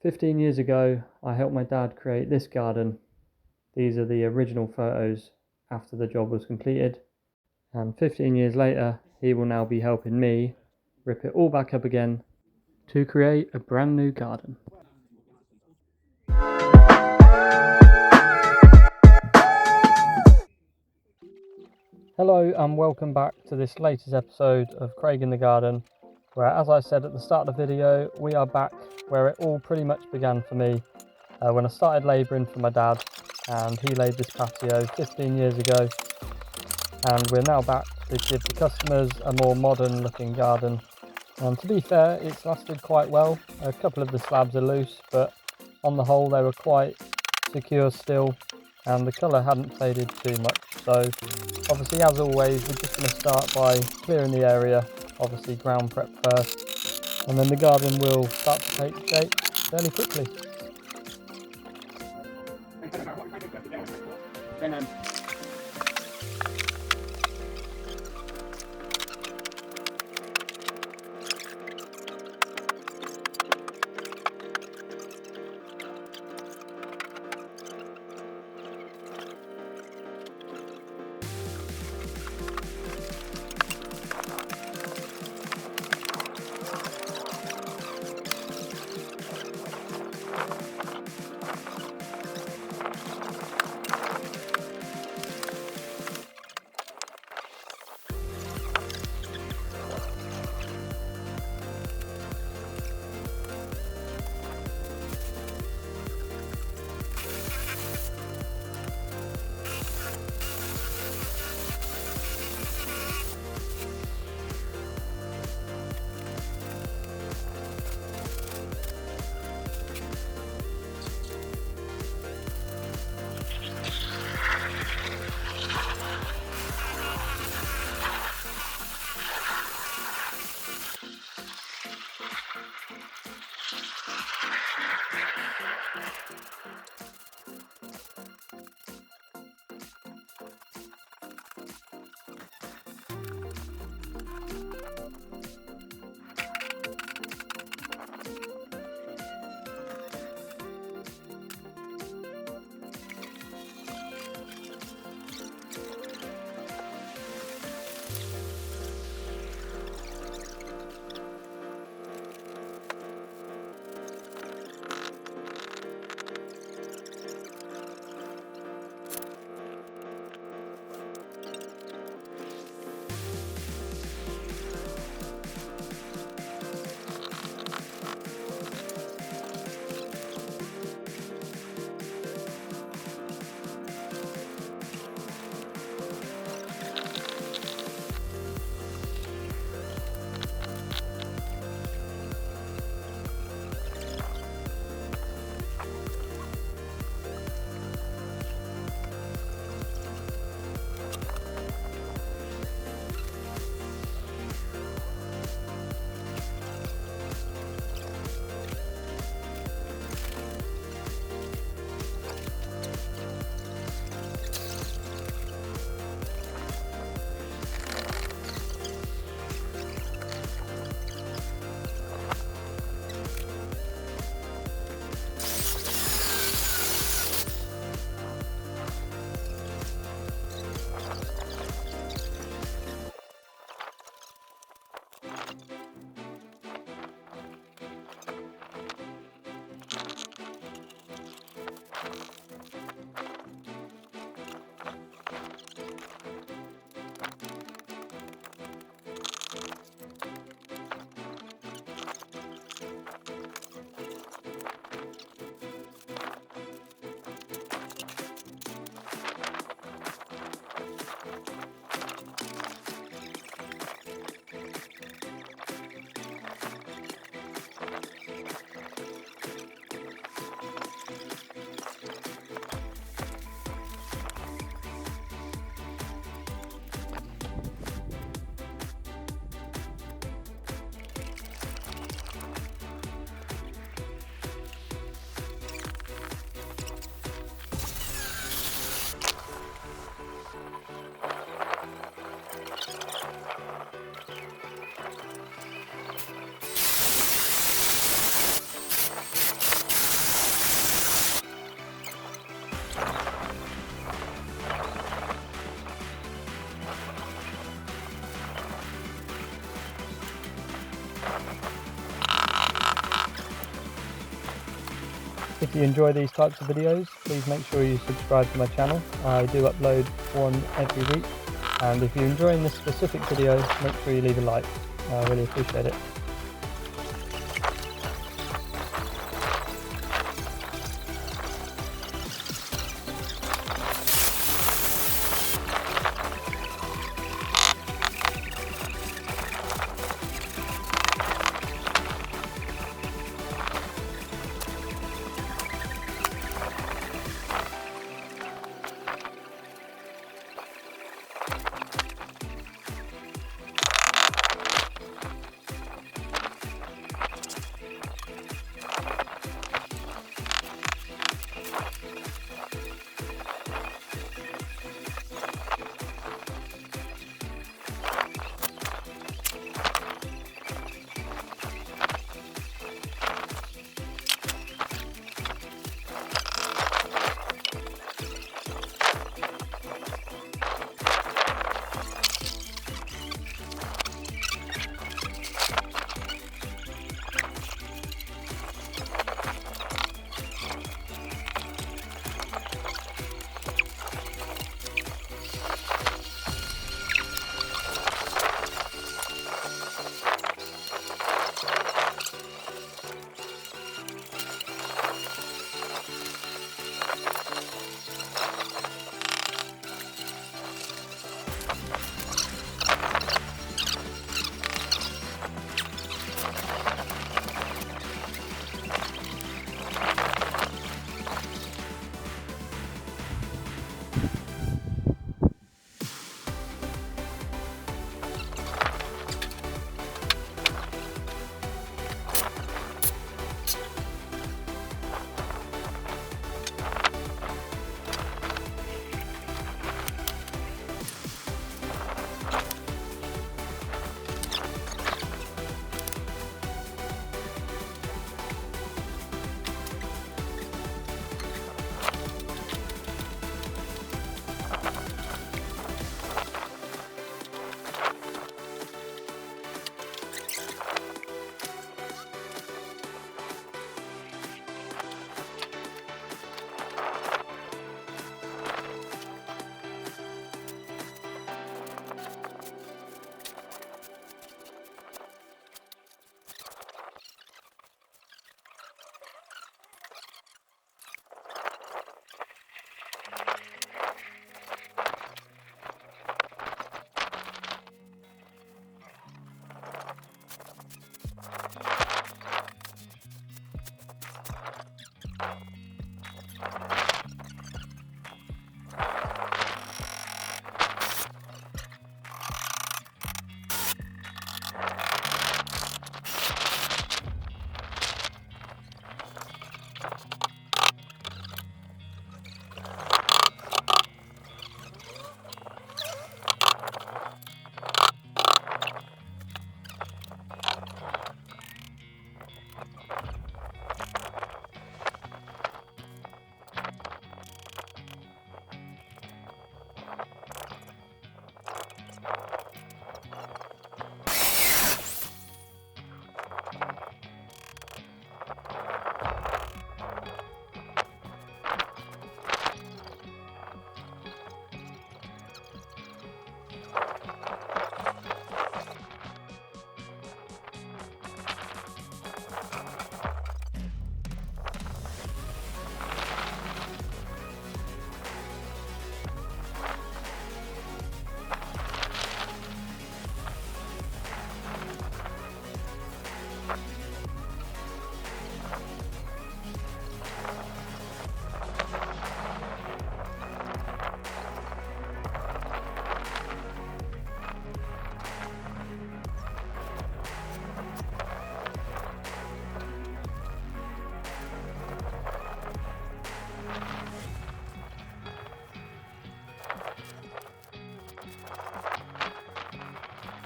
15 years ago, I helped my dad create this garden. These are the original photos after the job was completed. And 15 years later, he will now be helping me rip it all back up again to create a brand new garden. Hello and welcome back to this latest episode of Craig in the Garden, where, as I said at the start of the video, we are back where it all pretty much began for me when I started labouring for my dad, and he laid this patio 15 years ago, and we're now back to give the customers a more modern looking garden. And to be fair, it's lasted quite well. A couple of the slabs are loose, but on the whole they were quite secure still, and the colour hadn't faded too much. So obviously, as always, we're just going to start by clearing the area, obviously ground prep first, and then the garden will start to take shape fairly quickly. If you enjoy these types of videos, please make sure you subscribe to my channel. I do upload one every week, and if you're enjoying this specific video, make sure you leave a like. I really appreciate it.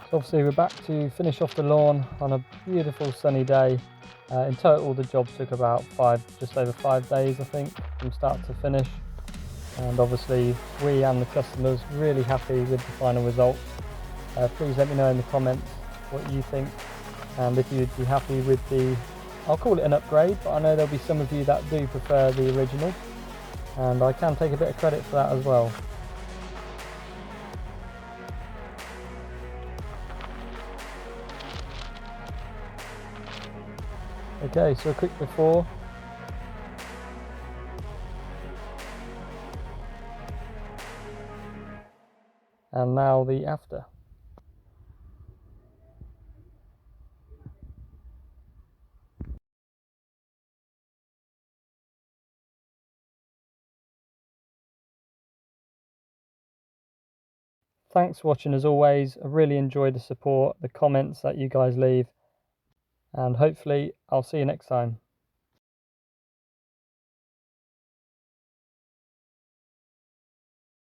So obviously we're back to finish off the lawn on a beautiful sunny day. In total the job took about just over 5 days I think, from start to finish. And obviously we and the customers really happy with the final result. Please let me know in the comments what you think, and if you'd be happy with the I'll call it an upgrade, but I know there'll be some of you that do prefer the original, and I can take a bit of credit for that as well. Okay, so a quick before. And now the after. Thanks for watching as always. I really enjoy the support, the comments that you guys leave, and hopefully I'll see you next time.